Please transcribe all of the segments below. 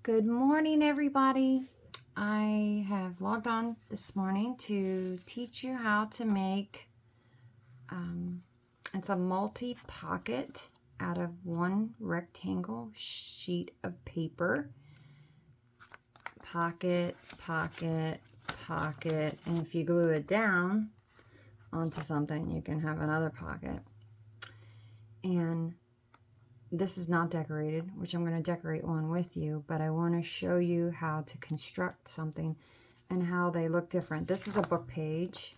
Good morning, everybody. I have logged on this morning to teach you how to make, it's a multi-pocket out of one rectangle sheet of paper. Pocket, pocket, pocket, and if you glue it down onto something, you can have another pocket. And this is not decorated, which I'm going to decorate one with you, but I want to show you how to construct something and how they look different. This is a book page.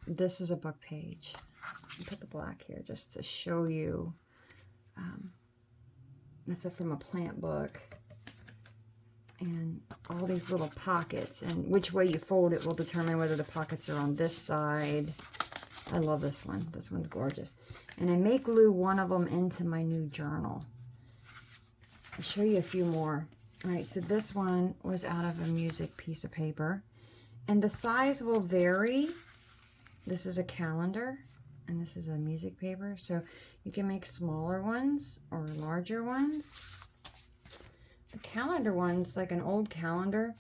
This is a book page. I'll put the black here just to show you. That's from a plant book. And all these little pockets, and which way you fold it will determine whether the pockets are on this side. I love this one. This one's gorgeous. And I may glue one of them into my new journal. I'll show you a few more. All right, so this one was out of a music piece of paper. And the size will vary. This is a calendar, and this is a music paper. So you can make smaller ones or larger ones. The calendar ones, like an old calendar,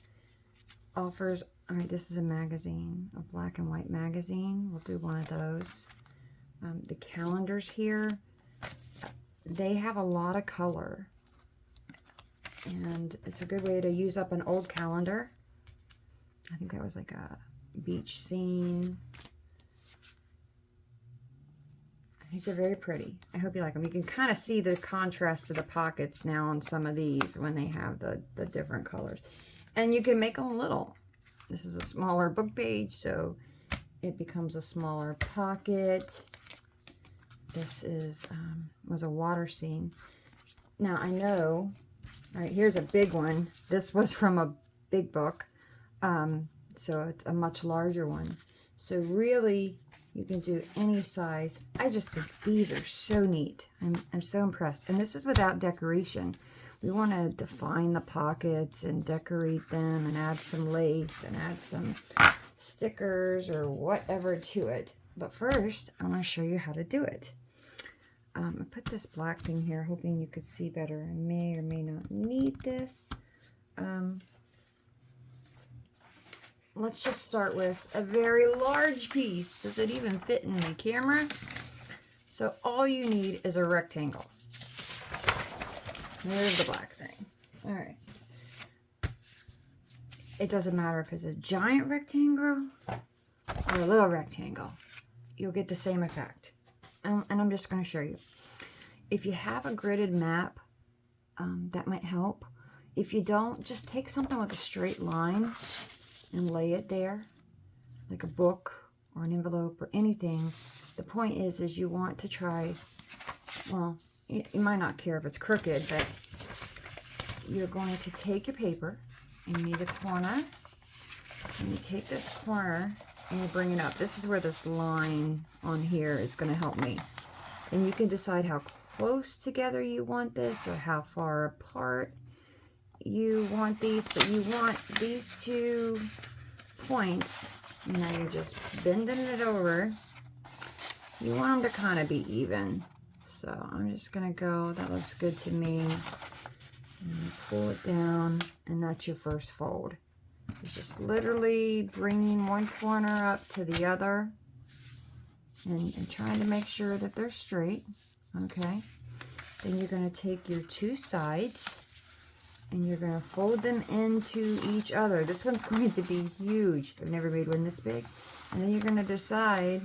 offers, all right, this is a magazine, a black and white magazine. We'll do one of those. The calendars here, they have a lot of color. And it's a good way to use up an old calendar. I think that was like a beach scene. I think they're very pretty. I hope you like them. You can kind of see the contrast to the pockets now on some of these when they have the different colors. And you can make them little. This is a smaller book page, so it becomes a smaller pocket. This is was a water scene. Now I know, all right, here's a big one. This was from a big book, so it's a much larger one. So really, you can do any size. I just think these are so neat. I'm so impressed. And this is without decoration. We want to define the pockets and decorate them and add some lace and add some stickers or whatever to it. But first, I want to show you how to do it. I put this black thing here, hoping you could see better. I may or may not need this. Let's just start with a very large piece. Does it even fit in the camera? So all you need is a rectangle. There's the black thing. All right. It doesn't matter if it's a giant rectangle or a little rectangle. You'll get the same effect. And I'm just going to show you. If you have a gridded map, that might help. If you don't, just take something with a straight line and lay it there, like a book or an envelope or anything. The point is you want to try, well, you might not care if it's crooked, but you're going to take your paper, and you need a corner, and you take this corner and you bring it up. This is where this line on here is going to help me. And you can decide how close together you want this or how far apart you want these, but you want these 2 points, now you're just bending it over. You want them to kind of be even. So I'm just going to go, that looks good to me. And pull it down, and that's your first fold. It's just literally bringing one corner up to the other and trying to make sure that they're straight. Okay. Then you're going to take your 2 sides and you're going to fold them into each other. This one's going to be huge. I've never made one this big. And then you're going to decide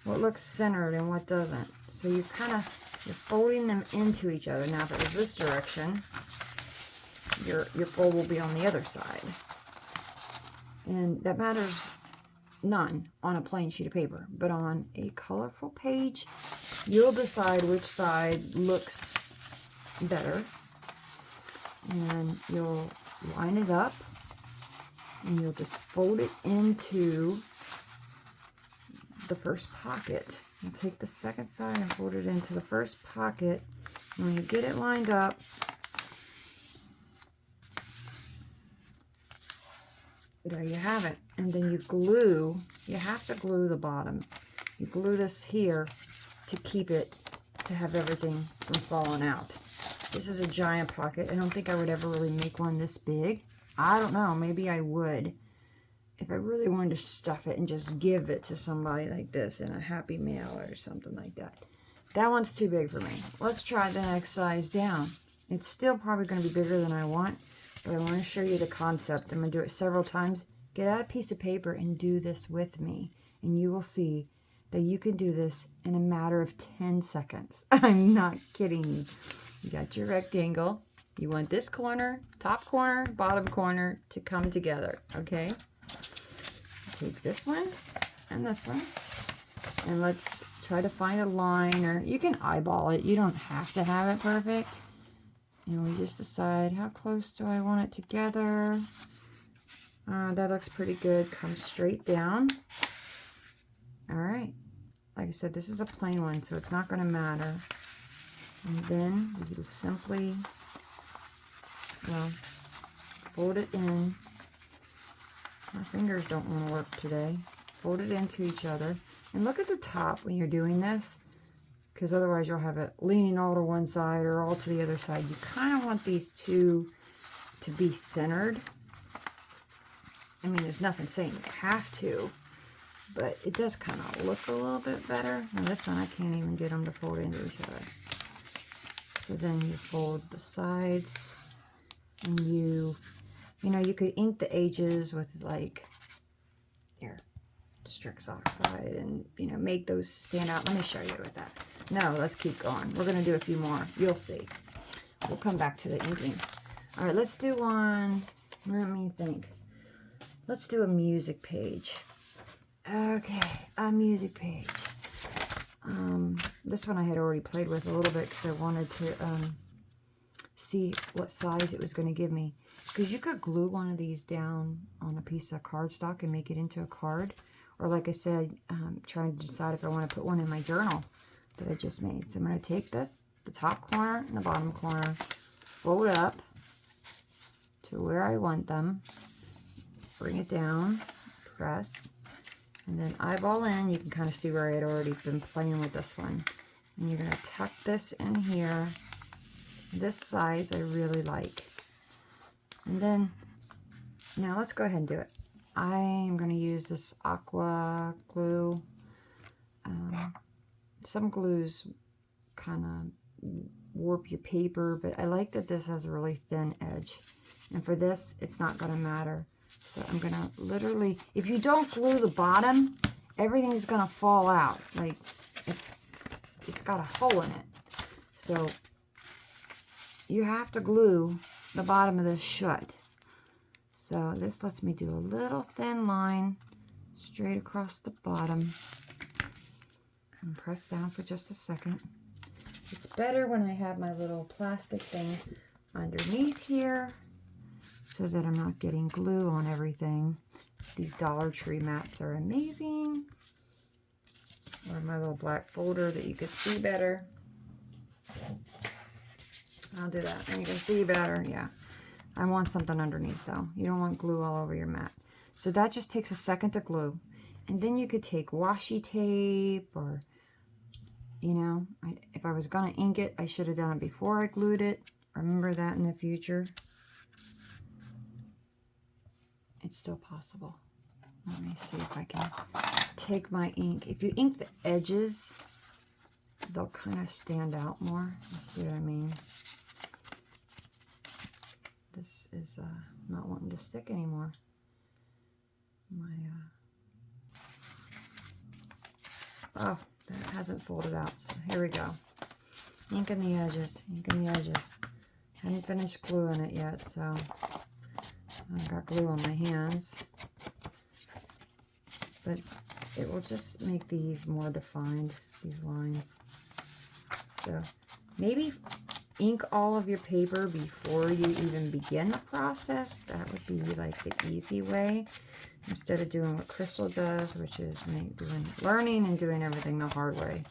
what looks centered and what doesn't. So you're folding them into each other. Now if it was this direction, your fold will be on the other side. And that matters none on a plain sheet of paper. But on a colorful page, you'll decide which side looks better. And you'll line it up. And you'll just fold it into the first pocket. You'll take the second side and fold it into the first pocket. And when you get it lined up, there you have it. And then you glue, you have to glue the bottom. You glue this here to keep it, to have everything from falling out. This is a giant pocket. I don't think I would ever really make one this big. I don't know. Maybe I would. If I really wanted to stuff it and just give it to somebody like this in a Happy Mail or something like that. That one's too big for me. Let's try the next size down. It's still probably going to be bigger than I want, but I want to show you the concept. I'm going to do it several times. Get out a piece of paper and do this with me, and you will see that you can do this in a matter of 10 seconds. I'm not kidding you. You got your rectangle. You want this corner, top corner, bottom corner to come together, okay? Take this one and this one, and let's try to find a line, or you can eyeball it. You don't have to have it perfect. And we just decide, how close do I want it together? That looks pretty good. Come straight down. All right. Like I said, this is a plain one, so it's not going to matter. And then we just simply, well, fold it in. My fingers don't want to work today. Fold it into each other. And look at the top when you're doing this, because otherwise you'll have it leaning all to one side or all to the other side. You kind of want these two to be centered. I mean, there's nothing saying you have to, but it does kind of look a little bit better. Now this one, I can't even get them to fold into each other. So then you fold the sides, and you know, you could ink the edges with like, here, Distress Oxide, and, you know, make those stand out. Let me show you with that. No, let's keep going. We're going to do a few more. You'll see. We'll come back to the inking. All right, let's do one. Let me think. Let's do a music page. Okay, a music page. This one I had already played with a little bit because I wanted to see what size it was going to give me. Because you could glue one of these down on a piece of cardstock and make it into a card. Or like I said, trying to decide if I want to put one in my journal that I just made. So I'm going to take the top corner and the bottom corner, fold up to where I want them, bring it down, press, and then eyeball in. You can kind of see where I had already been playing with this one. And you're going to tuck this in here. This size I really like. And then, now let's go ahead and do it. I am going to use this aqua glue. Some glues kind of warp your paper, but I like that this has a really thin edge. And for this, it's not going to matter. So I'm going to literally, if you don't glue the bottom, everything's going to fall out. Like, it's got a hole in it. So you have to glue the bottom of this shut. So this lets me do a little thin line straight across the bottom and press down for just a second. It's better when I have my little plastic thing underneath here so that I'm not getting glue on everything. These Dollar Tree mats are amazing. Or my little black folder that you could see better. I'll do that, and you can see better. Yeah, I want something underneath though. You don't want glue all over your mat. So that just takes a second to glue. And then you could take washi tape, or, you know, if I was going to ink it, I should have done it before I glued it. Remember that in the future. It's still possible. Let me see if I can take my ink. If you ink the edges, they'll kind of stand out more. You see what I mean? This is not wanting to stick anymore. My oh, that hasn't folded out. So here we go. Inking the edges. Inking the edges. Hadn't finished gluing it yet, so I've got glue on my hands. But it will just make these more defined, these lines. So maybe ink all of your paper before you even begin the process. That would be like the easy way, instead of doing what Crystal does, which is learning and doing everything the hard way.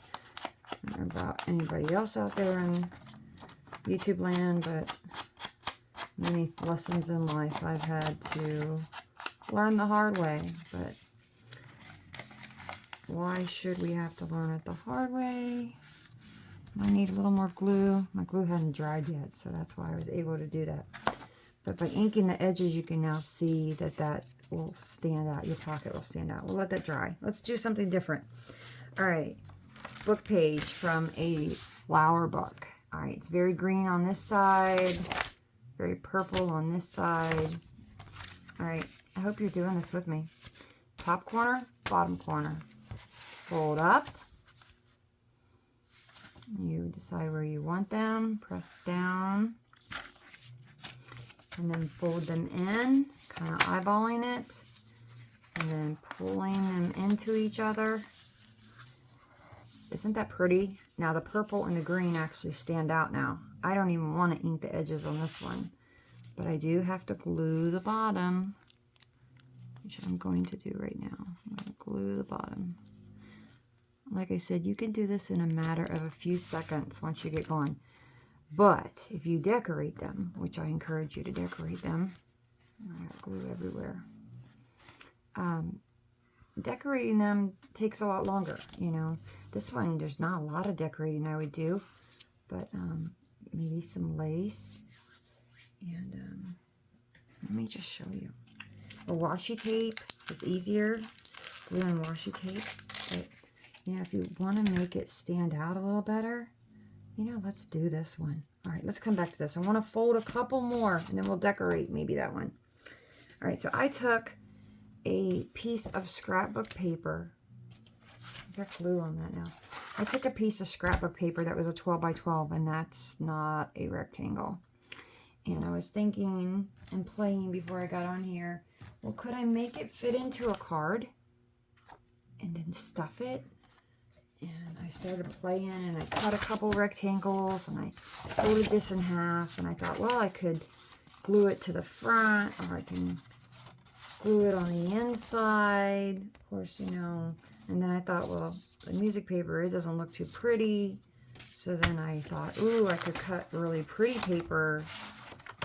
I don't know about anybody else out there in YouTube land, but many lessons in life I've had to learn the hard way. But why should we have to learn it the hard way? I need a little more glue. My glue hadn't dried yet, so that's why I was able to do that. But by inking the edges, you can now see that that will stand out. Your pocket will stand out. We'll let that dry. Let's do something different. All right, book page from a flower book. All right, it's very green on this side, very purple on this side. All right, I hope you're doing this with me. Top corner, bottom corner. Fold up. You decide where you want them. Press down. And then fold them in, kind of eyeballing it. And then pulling them into each other. Isn't that pretty? Now the purple and the green actually stand out now. I don't even want to ink the edges on this one. But I do have to glue the bottom, which I'm going to do right now. I'm going to glue the bottom. Like I said, you can do this in a matter of a few seconds once you get going. But if you decorate them, which I encourage you to decorate them, I got glue everywhere. Decorating them takes a lot longer, you know. This one, there's not a lot of decorating I would do, but maybe some lace. And let me just show you. A washi tape is easier, glue and washi tape, but you know, if you want to make it stand out a little better, you know, let's do this one. All right, let's come back to this. I want to fold a couple more, and then we'll decorate maybe that one. All right, so I took a piece of scrapbook paper. I got glue on that now. I took a piece of scrapbook paper that was a 12 by 12, and that's not a rectangle. And I was thinking and playing before I got on here, well, could I make it fit into a card and then stuff it? And I started playing, and I cut a couple rectangles, and I folded this in half, and I thought, well, I could glue it to the front, or I can glue it on the inside, of course, you know. And then I thought, well, the music paper, it doesn't look too pretty. So then I thought, ooh, I could cut really pretty paper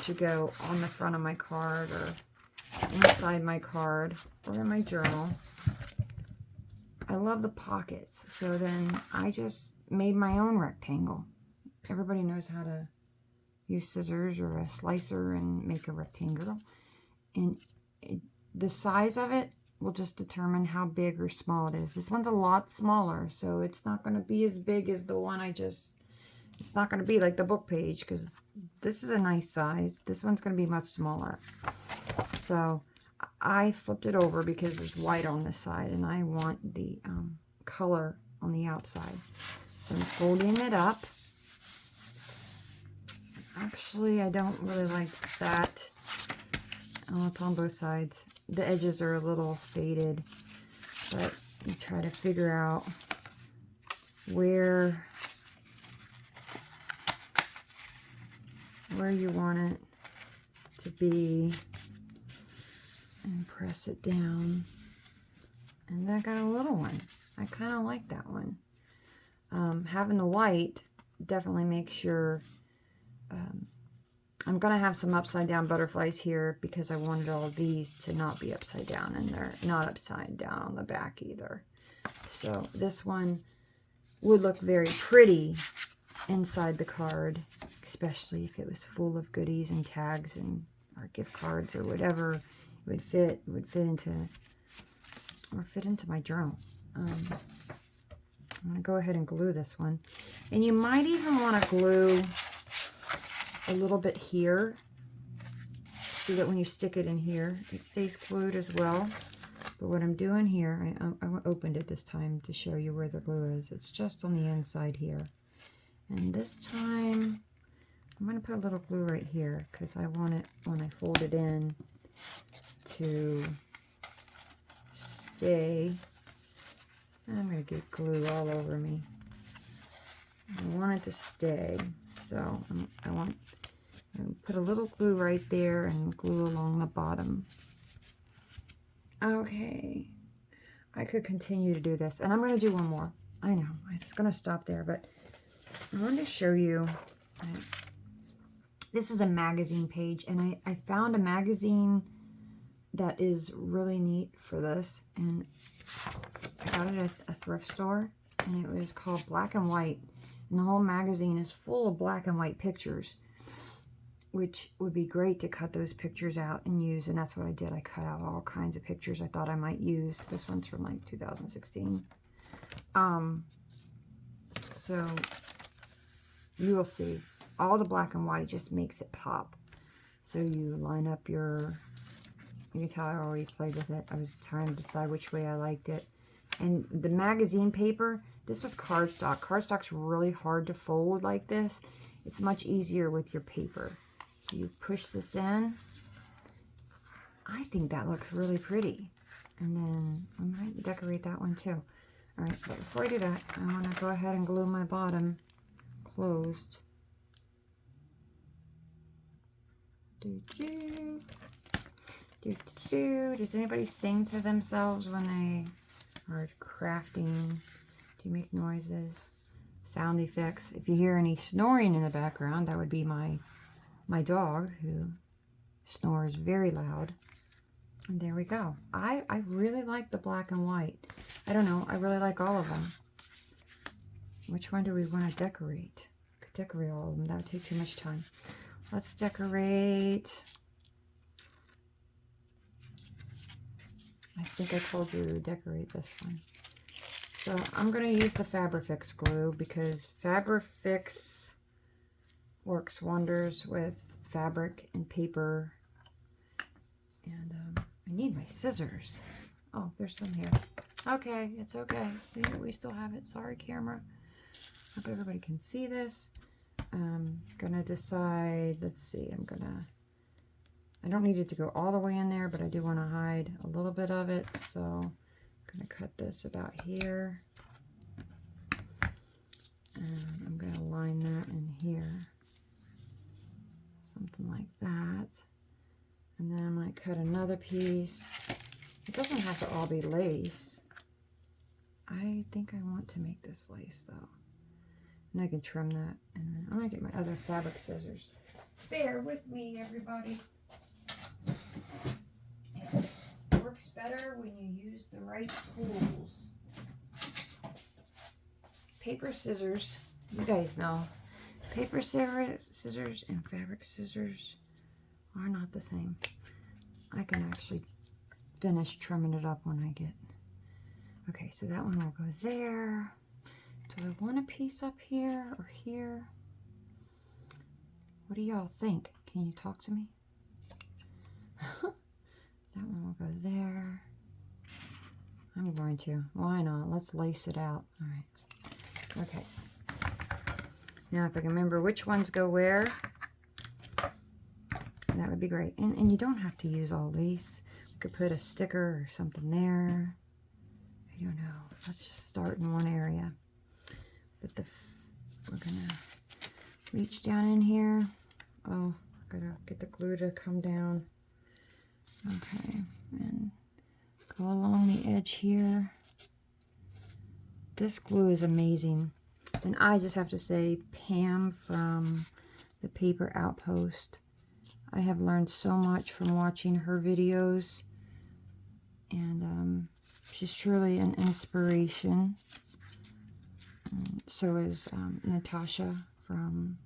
to go on the front of my card, or inside my card, or in my journal. I love the pockets, so then I just made my own rectangle. Everybody knows how to use scissors or a slicer and make a rectangle. And the size of it will just determine how big or small it is. This one's a lot smaller, so it's not going to be as big as the one it's not going to be like the book page, because this is a nice size. This one's going to be much smaller. So I flipped it over because it's white on this side, and I want the color on the outside. So I'm folding it up. Actually, I don't really like that. Oh, it's on both sides. The edges are a little faded, but you try to figure out where you want it to be, and press it down. And then I got a little one. I kind of like that one. Having the white definitely makes sure. I'm going to have some upside down butterflies here because I wanted all these to not be upside down, and they're not upside down on the back either. So this one would look very pretty inside the card, especially if it was full of goodies and tags and or gift cards or whatever. It would fit into my journal. I'm going to go ahead and glue this one. And you might even want to glue a little bit here so that when you stick it in here, it stays glued as well. But what I'm doing here, I opened it this time to show you where the glue is. It's just on the inside here. And this time, I'm going to put a little glue right here because I want it, when I fold it in, to stay. I'm going to get glue all over me. I want it to stay. So I want to put a little glue right there and glue along the bottom. Okay. I could continue to do this. And I'm going to do one more. I know. I was going to stop there, but I wanted to show you. This is a magazine page, and I found a magazine that is really neat for this, and I got it at a thrift store, and it was called Black and White, And the whole magazine is full of black and white pictures, which would be great to cut those pictures out and use. And that's what I did. I cut out all kinds of pictures I thought I might use. This one's from like 2016. So you will see all the black and white just makes it pop. So you line up your, you can tell I already played with it. I was trying to decide which way I liked it. And the magazine paper, this was cardstock. Cardstock's really hard to fold like this. It's much easier with your paper. So you push this in. I think that looks really pretty. And then I might decorate that one too. All right, but before I do that, I want to go ahead and glue my bottom closed. Does anybody sing to themselves when they are crafting? Do you make noises? Sound effects? If you hear any snoring in the background, that would be my dog, who snores very loud. And there we go. I really like the black and white. I don't know. I really like all of them. Which one do we want to decorate? Could decorate all of them. That would take too much time. Let's decorate. I think I told you to decorate this one. So I'm going to use the Fabrifix glue because Fabrifix works wonders with fabric and paper. And I need my scissors. Oh, there's some here. Okay, it's okay. We still have it. Sorry, camera. Hope everybody can see this. I'm gonna decide, let's see, I don't need it to go all the way in there, but I do want to hide a little bit of it. So I'm gonna cut this about here. And I'm gonna line that in here. Something like that. And then I might cut another piece. It doesn't have to all be lace. I think I want to make this lace though. And I can trim that. And then I'm gonna get my other fabric scissors. Bear with me, everybody. It works better when you use the right tools. Paper scissors, you guys know. Paper scissors and fabric scissors are not the same. I can actually finish trimming it up when I get. Okay, so that one will go there. Do I want a piece up here or here? What do y'all think? Can you talk to me? That one will go there. I'm going to. Why not? Let's lace it out. All right. Okay. Now, if I can remember which ones go where, that would be great. And you don't have to use all lace. We could put a sticker or something there. I don't know. Let's just start in one area. But we're gonna reach down in here. Oh, gotta get the glue to come down. Okay, and go along the edge here. This glue is amazing. And I just have to say, Pam from the Paper Outpost, I have learned so much from watching her videos. And she's truly an inspiration. So is Natasha from,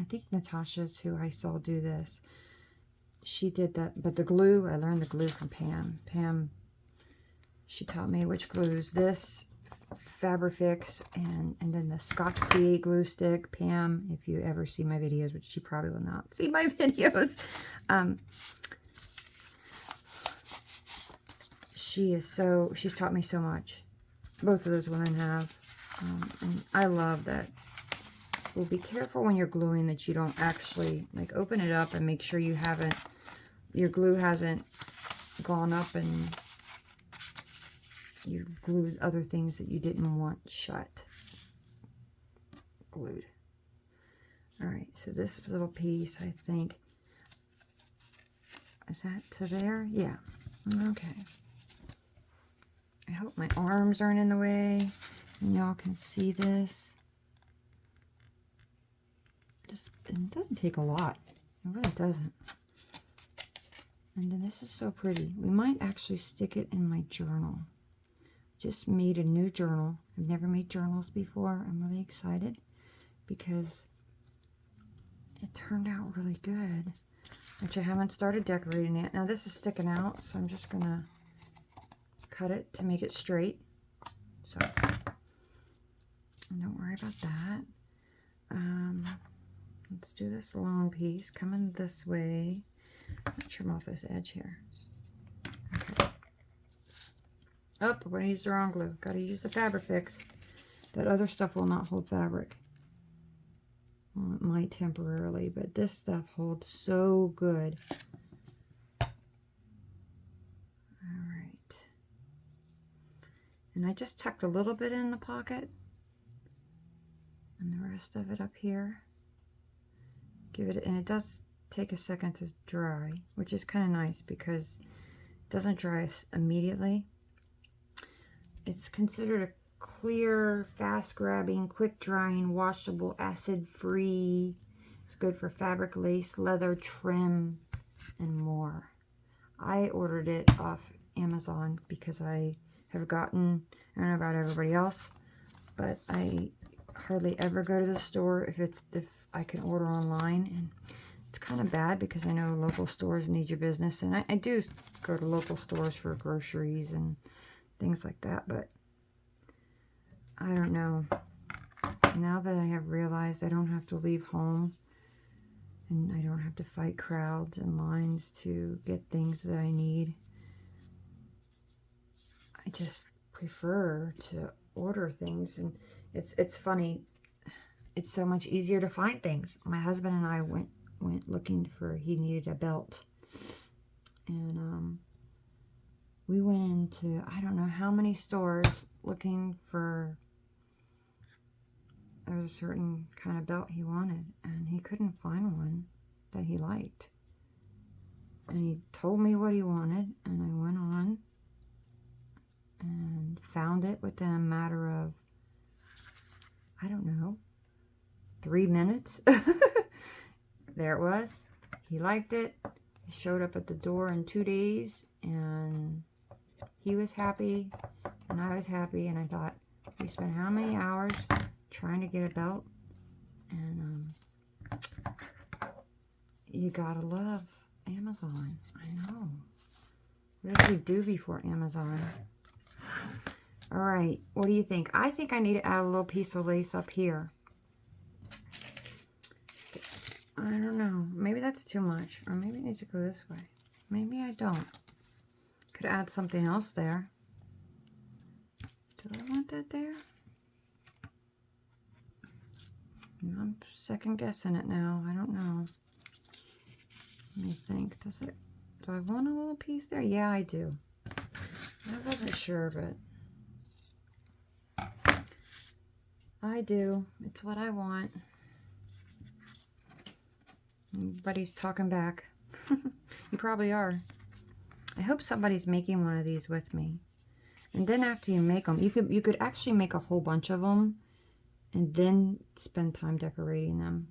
I think Natasha's who I saw do this. She did that, but the glue, I learned the glue from Pam. Pam, she taught me which glues. This, Fabrifix, and then the Scotch Create glue stick. Pam, if you ever see my videos, which she probably will not see my videos, she's taught me so much. Both of those women have. And I love that. Well, be careful when you're gluing that you don't actually, like, open it up and make sure you haven't, your glue hasn't gone up and you've glued other things that you didn't want shut. Glued. Alright, so this little piece, I think, is that to there? Yeah. Okay. I hope my arms aren't in the way and y'all can see this. It doesn't take a lot. It really doesn't. And then this is so pretty. We might actually stick it in my journal. Just made a new journal. I've never made journals before. I'm really excited. because it turned out really good. Which I haven't started decorating yet. Now this is sticking out, so I'm just gonna cut it to make it straight. So don't worry about that. Let's do this long piece coming this way. Trim off this edge here. Okay. Oh, I'm gonna use the wrong glue. Gotta use the Fabrifix. That other stuff will not hold fabric. Well, it might temporarily, but this stuff holds so good. All right. And I just tucked a little bit in the pocket. And the rest of it up here. Give it, and it does take a second to dry, which is kind of nice because it doesn't dry immediately. It's considered a clear, fast-grabbing, quick-drying, washable, acid-free. It's good for fabric, lace, leather, trim, and more. I ordered it off Amazon because I have gotten, I don't know about everybody else, but I hardly ever go to the store if I can order online. And it's kind of bad because I know local stores need your business, and I do go to local stores for groceries and things like that, but I don't know. Now that I have realized I don't have to leave home and I don't have to fight crowds and lines to get things that I need, I just prefer to order things. And it's funny. It's so much easier to find things. My husband and I went looking for, he needed a belt. And we went into, I don't know how many stores looking for, there was a certain kind of belt he wanted, and he couldn't find one that he liked. And he told me what he wanted, and I went on and found it within a matter of, I don't know, 3 minutes. There it was. He liked it. It showed up at the door in 2 days, and he was happy, and I was happy, and I thought, we spent how many hours trying to get a belt? And you gotta love Amazon. I know. What did we do before Amazon? All right, what do you think? I think I need to add a little piece of lace up here. I don't know. Maybe that's too much. Or maybe it needs to go this way. Maybe I don't. Could add something else there. Do I want that there? I'm second guessing it now. I don't know. Let me think. Do I want a little piece there? Yeah, I do. I wasn't sure, but I do. It's what I want. Everybody's talking back. You probably are. I hope somebody's making one of these with me. And then after you make them, you could actually make a whole bunch of them and then spend time decorating them.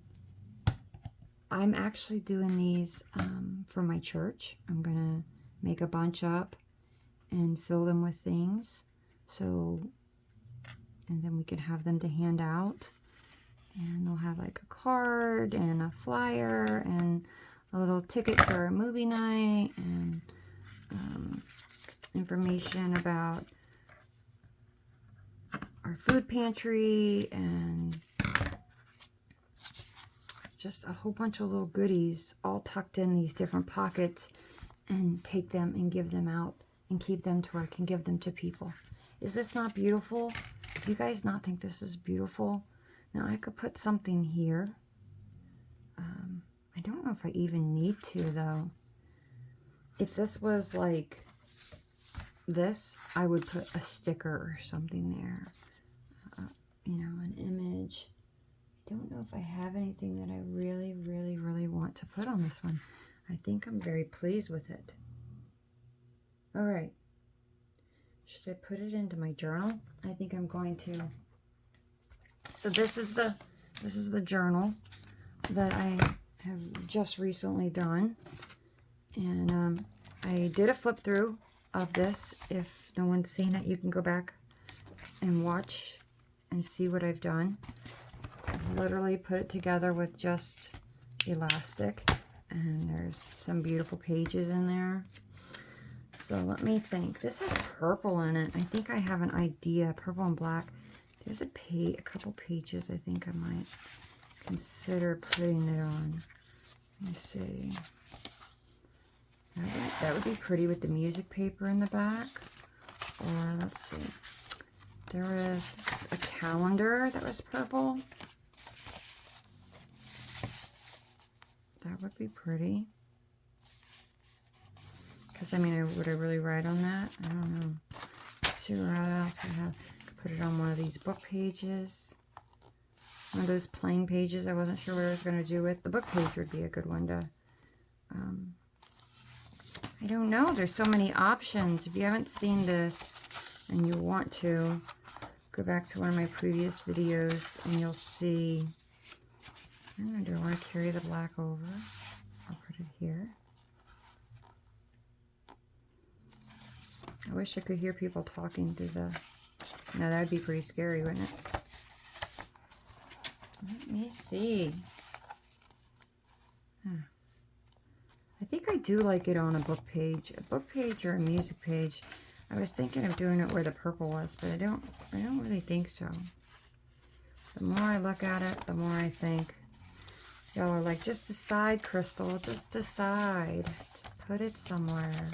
I'm actually doing these for my church. I'm gonna make a bunch up and fill them with things. So, and then we can have them to hand out. And they'll have like a card and a flyer and a little ticket to our movie night and information about our food pantry and just a whole bunch of little goodies all tucked in these different pockets, and take them and give them out and keep them to where I can give them to people. Is this not beautiful? Do you guys not think this is beautiful? Now I could put something here. I don't know if I even need to though. If this was like this, I would put a sticker or something there. You know, an image. I don't know if I have anything that I really, really, really want to put on this one. I think I'm very pleased with it. All right. Should I put it into my journal? I think I'm going to. So this is the journal that I have just recently done, and I did a flip through of this. If no one's seen it, you can go back and watch and see what I've done. literally put it together with just elastic. And there's some beautiful pages in there. So let me think. This has purple in it. I think I have an idea. Purple and black. There's a couple pages I think I might consider putting it on. Let me see. That would be pretty with the music paper in the back. Or let's see. There is a calendar that was purple. That would be pretty. Because, I mean, would I really write on that? I don't know. Let's see what else I have. Put it on one of these book pages. One of those plain pages I wasn't sure what I was going to do with. The book page would be a good one to... I don't know. There's so many options. If you haven't seen this and you want to, go back to one of my previous videos and you'll see... I don't know, do I want to carry the black over? I'll put it here. I wish I could hear people talking through the... No, that would be pretty scary, wouldn't it? Let me see. I think I do like it on a book page. A book page or a music page. I was thinking of doing it where the purple was, but I don't really think so. The more I look at it, the more I think... Y'all are like, just decide, Crystal. Just decide. Put it somewhere.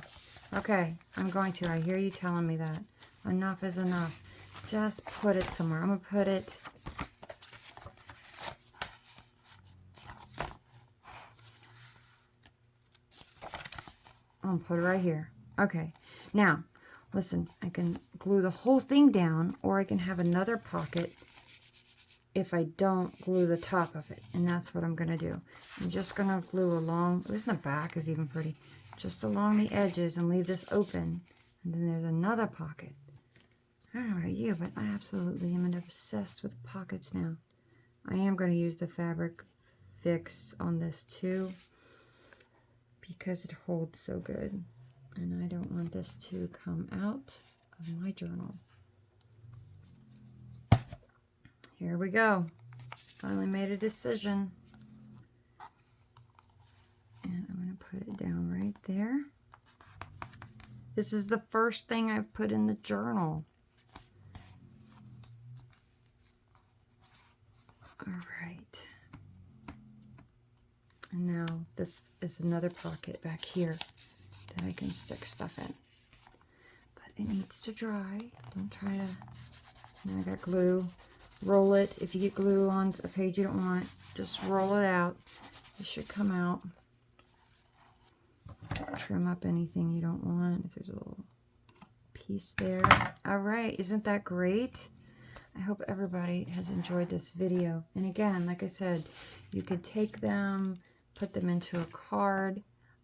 Okay, I'm going to. I hear you telling me that. Enough is enough. Just put it somewhere. I'm going to put it... I'm going to put it right here. Okay. Now, listen. I can glue the whole thing down, or I can have another pocket if I don't glue the top of it. And that's what I'm going to do. I'm just going to glue along... Isn't the back is even pretty? Just along the edges and leave this open. And then there's another pocket. I don't know about you, but I absolutely am obsessed with pockets now. I am going to use the Fabric Fix on this too, because it holds so good. And I don't want this to come out of my journal. Here we go. Finally made a decision. And I'm going to put it down right there. This is the first thing I've put in the journal. All right. And now this is another pocket back here that I can stick stuff in. But it needs to dry. Don't try to... Now I got glue. Roll it. If you get glue on a page you don't want, just roll it out. It should come out. Trim up anything you don't want. If there's a little piece there. All right. Isn't that great? I hope everybody has enjoyed this video. And again, like I said, you could take them, put them into a card.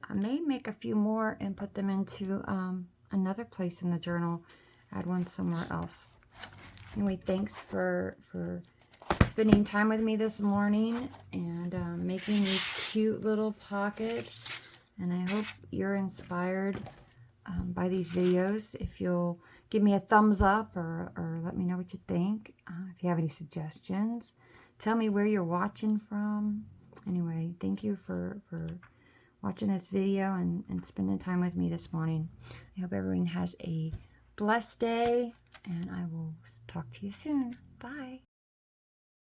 I may make a few more and put them into another place in the journal. Add one somewhere else. Anyway, thanks for spending time with me this morning and making these cute little pockets. And I hope you're inspired by these videos. If you'll give me a thumbs up or let me know what you think. If you have any suggestions, tell me where you're watching from. Anyway, thank you for watching this video and spending time with me this morning. I hope everyone has a blessed day, and I will talk to you soon. Bye.